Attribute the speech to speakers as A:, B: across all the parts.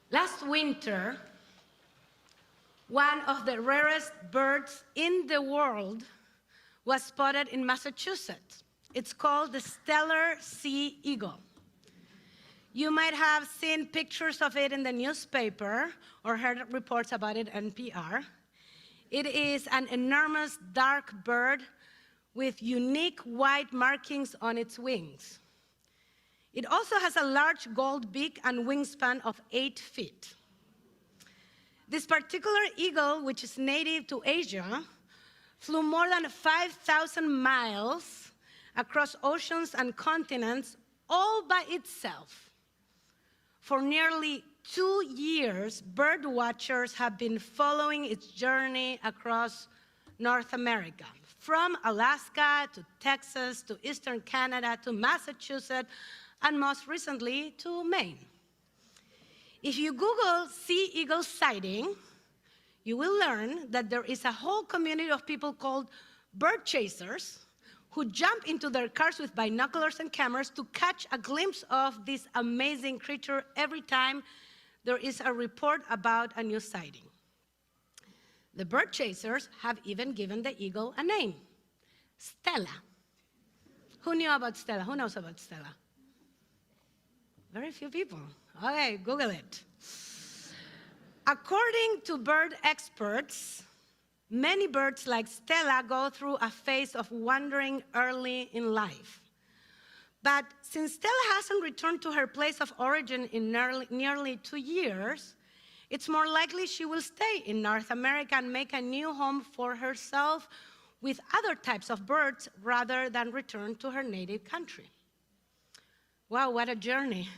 A: Last winter, one of the rarest birds in the world was spotted in Massachusetts. It's called the Stellar Sea Eagle. You might have seen pictures of it in the newspaper or heard reports about it on NPR. It is an enormous dark bird with unique white markings on its wings. It also has a large gold beak and wingspan of 8 feet. This particular eagle, which is native to Asia, flew more than 5,000 miles across oceans and continents all by itself. For nearly 2 years, bird watchers have been following its journey across North America, from Alaska to Texas to eastern Canada to Massachusetts, and most recently to Maine. If you Google sea eagle sighting, you will learn that there is a whole community of people called bird chasers who jump into their cars with binoculars and cameras to catch a glimpse of this amazing creature every time there is a report about a new sighting. The bird chasers have even given the eagle a name, Stella. Who knew about Stella? Who knows about Stella? Very few people. Okay, Google it. According to bird experts, many birds like Stella go through a phase of wandering early in life. But since Stella hasn't returned to her place of origin in nearly 2 years, it's more likely she will stay in North America and make a new home for herself with other types of birds rather than return to her native country. Wow, what a journey.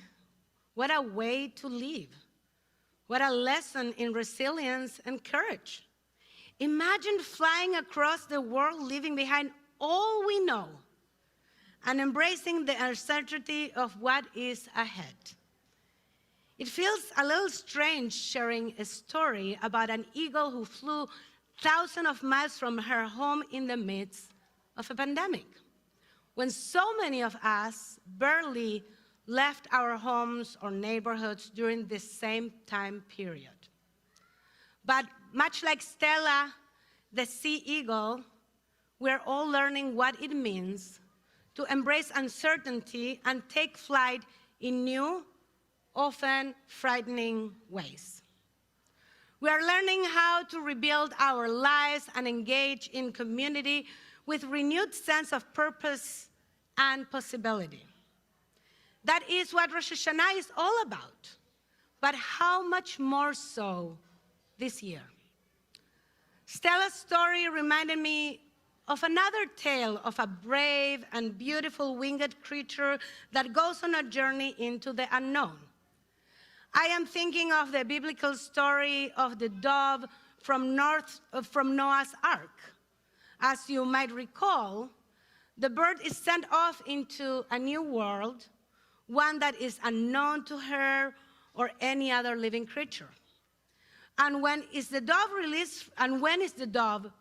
A: What a way to live. What a lesson in resilience and courage. Imagine flying across the world, leaving behind all we know, and embracing the uncertainty of what is ahead. It feels a little strange sharing a story about an eagle who flew thousands of miles from her home in the midst of a pandemic, when so many of us barely left our homes or neighborhoods during this same time period. But much like Stella, the sea eagle, we're all learning what it means to embrace uncertainty and take flight in new, often frightening ways. We are learning how to rebuild our lives and engage in community with renewed sense of purpose and possibility. That is what Rosh Hashanah is all about, but how much more so this year. Stella's story reminded me of another tale of a brave and beautiful winged creature that goes on a journey into the unknown. I am thinking of the biblical story of the dove from Noah's Ark. As you might recall, the bird is sent off into a new world, one that is unknown to her or any other living creature. And when is the dove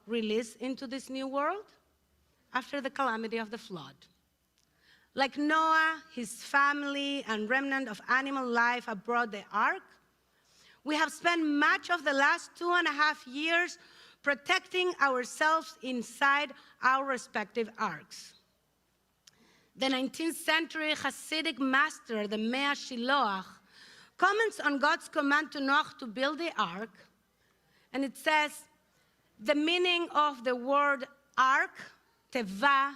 A: released into this new world? After the calamity of the flood. Like Noah, his family, and remnant of animal life aboard the ark, we have spent much of the last 2.5 years protecting ourselves inside our respective arks. The 19th century Hasidic master, the Mea Shiloach, comments on God's command to Noah to build the ark, and it says, the meaning of the word ark, teva,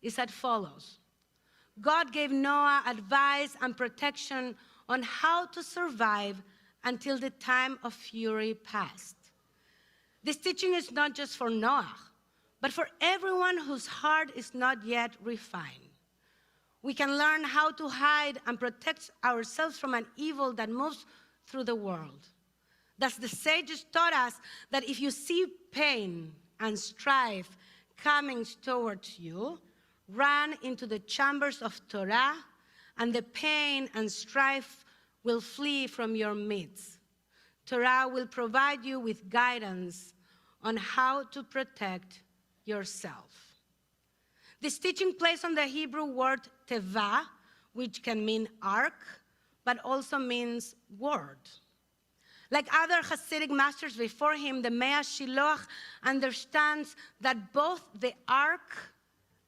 A: is as follows. God gave Noah advice and protection on how to survive until the time of fury passed. This teaching is not just for Noah, but for everyone whose heart is not yet refined. We can learn how to hide and protect ourselves from an evil that moves through the world. Thus, the sages taught us that if you see pain and strife coming towards you, run into the chambers of Torah, and the pain and strife will flee from your midst. Torah will provide you with guidance on how to protect yourself. This teaching plays on the Hebrew word teva, which can mean ark, but also means word. Like other Hasidic masters before him, the Mea Shiloach understands that both the Ark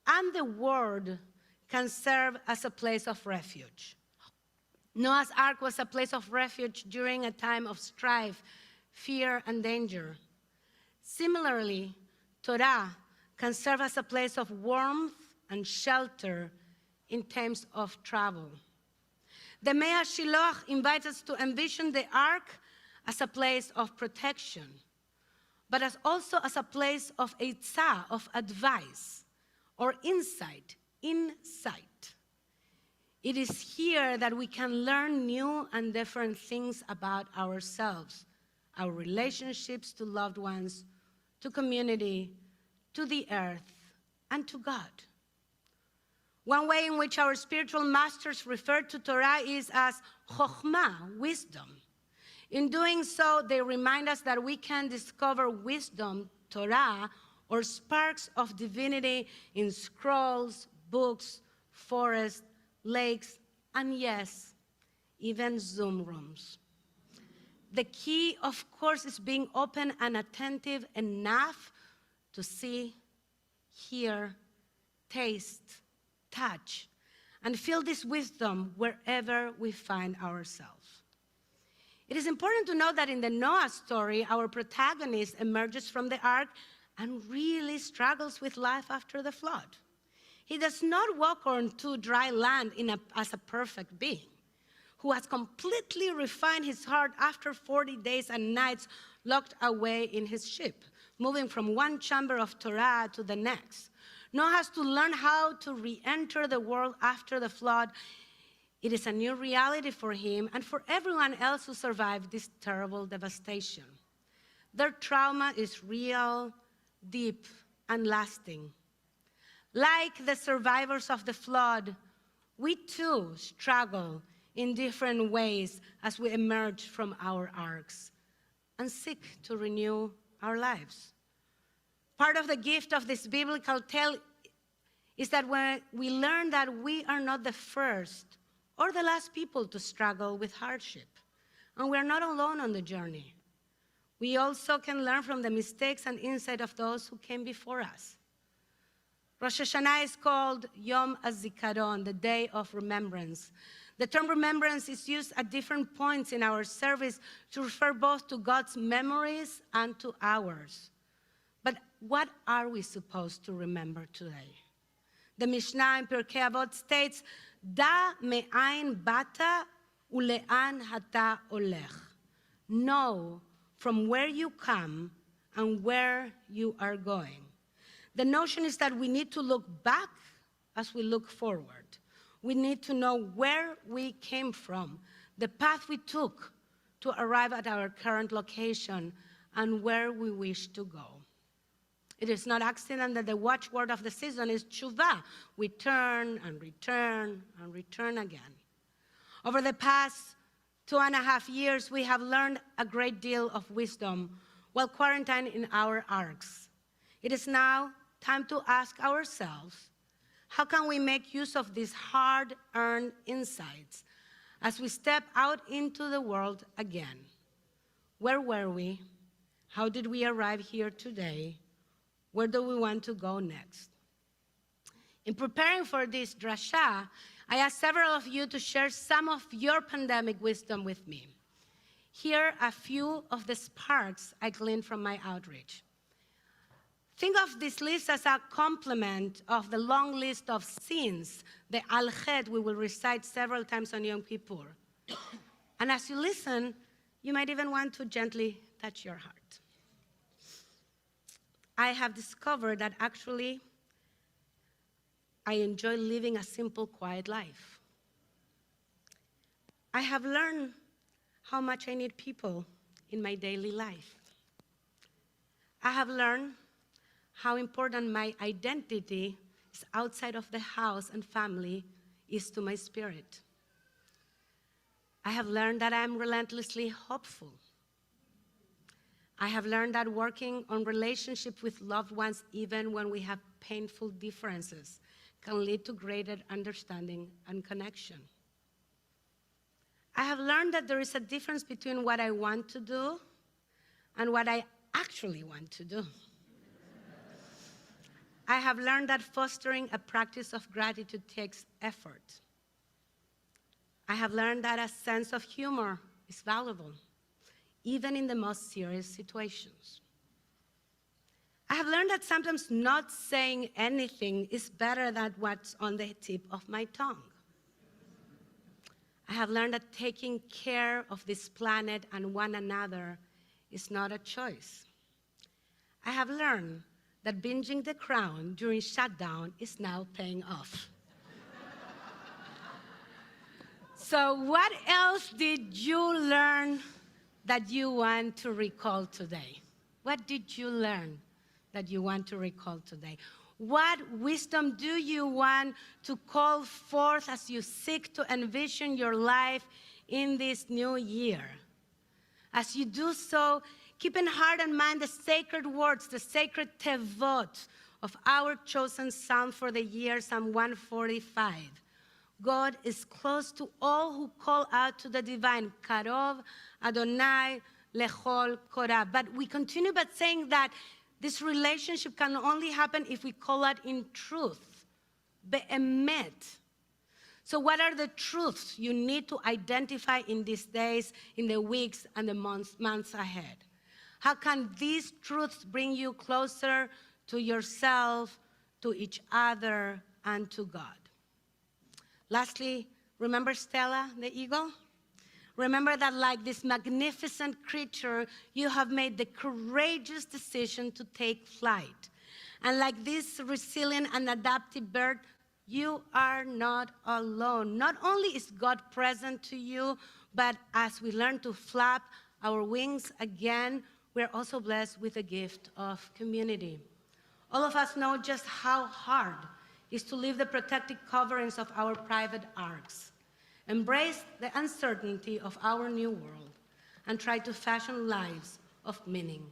A: and the Word can serve as a place of refuge. Noah's Ark was a place of refuge during a time of strife, fear, and danger. Similarly, Torah can serve as a place of warmth and shelter in times of trouble. The Mea Shiloach invites us to envision the Ark as a place of protection, but also as a place of eitzah, of advice, or insight. It is here that we can learn new and different things about ourselves, our relationships to loved ones, to community, to the earth, and to God. One way in which our spiritual masters refer to Torah is as chokhmah, wisdom. In doing so, they remind us that we can discover wisdom, Torah, or sparks of divinity in scrolls, books, forests, lakes, and yes, even Zoom rooms. The key, of course, is being open and attentive enough to see, hear, taste, touch, and feel this wisdom wherever we find ourselves. It is important to note that in the Noah story, our protagonist emerges from the ark and really struggles with life after the flood. He does not walk onto dry land as a perfect being, who has completely refined his heart after 40 days and nights locked away in his ship, moving from one chamber of Torah to the next. Noah has to learn how to re-enter the world after the flood. It is a new reality for him and for everyone else who survived this terrible devastation. Their trauma is real, deep, and lasting. Like the survivors of the flood, we too struggle in different ways as we emerge from our arks and seek to renew our lives. Part of the gift of this biblical tale is that when we learn that we are not the first or the last people to struggle with hardship, and we are not alone on the journey. We also can learn from the mistakes and insight of those who came before us. Rosh Hashanah is called Yom HaZikaron, the Day of Remembrance. The term remembrance is used at different points in our service to refer both to God's memories and to ours. But what are we supposed to remember today? The Mishnah in Pirkei Avot states, Da me'ain bata ule'an hata olech. Know from where you come and where you are going. The notion is that we need to look back as we look forward. We need to know where we came from, the path we took to arrive at our current location, and where we wish to go. It is not accident that the watchword of the season is tshuva. We turn and return and return again. Over the past 2.5 years, we have learned a great deal of wisdom while quarantined in our arks. It is now time to ask ourselves, how can we make use of these hard-earned insights as we step out into the world again? Where were we? How did we arrive here today? Where do we want to go next? In preparing for this drasha, I asked several of you to share some of your pandemic wisdom with me. Here are a few of the sparks I gleaned from my outreach. Think of this list as a complement of the long list of sins, the Al-Chet we will recite several times on Yom Kippur. And as you listen, you might even want to gently touch your heart. I have discovered that actually I enjoy living a simple, quiet life. I have learned how much I need people in my daily life. I have learned how important my identity is outside of the house and family is to my spirit. I have learned that I am relentlessly hopeful. I have learned that working on relationships with loved ones, even when we have painful differences, can lead to greater understanding and connection. I have learned that there is a difference between what I want to do and what I actually want to do. I have learned that fostering a practice of gratitude takes effort. I have learned that a sense of humor is valuable, even in the most serious situations. I have learned that sometimes not saying anything is better than what's on the tip of my tongue. I have learned that taking care of this planet and one another is not a choice. I have learned that binging The Crown during shutdown is now paying off. So what else did you learn that you want to recall today? What did you learn that you want to recall today? What wisdom do you want to call forth as you seek to envision your life in this new year? As you do so, keep in heart and mind the sacred words, the sacred tevot of our chosen psalm for the year, Psalm 145. God is close to all who call out to the divine. Karov Adonai lechol korah. But we continue by saying that this relationship can only happen if we call out in truth, be'emet. So what are the truths you need to identify in these days, in the weeks and the months ahead? How can these truths bring you closer to yourself, to each other, and to God? Lastly, remember Stella, the eagle? Remember that like this magnificent creature, you have made the courageous decision to take flight. And like this resilient and adaptive bird, you are not alone. Not only is God present to you, but as we learn to flap our wings again, we're also blessed with the gift of community. All of us know just how hard it is to leave the protective coverings of our private arks, embrace the uncertainty of our new world, and try to fashion lives of meaning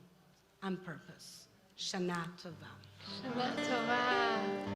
A: and purpose. Shana Tova.
B: Shana Tova.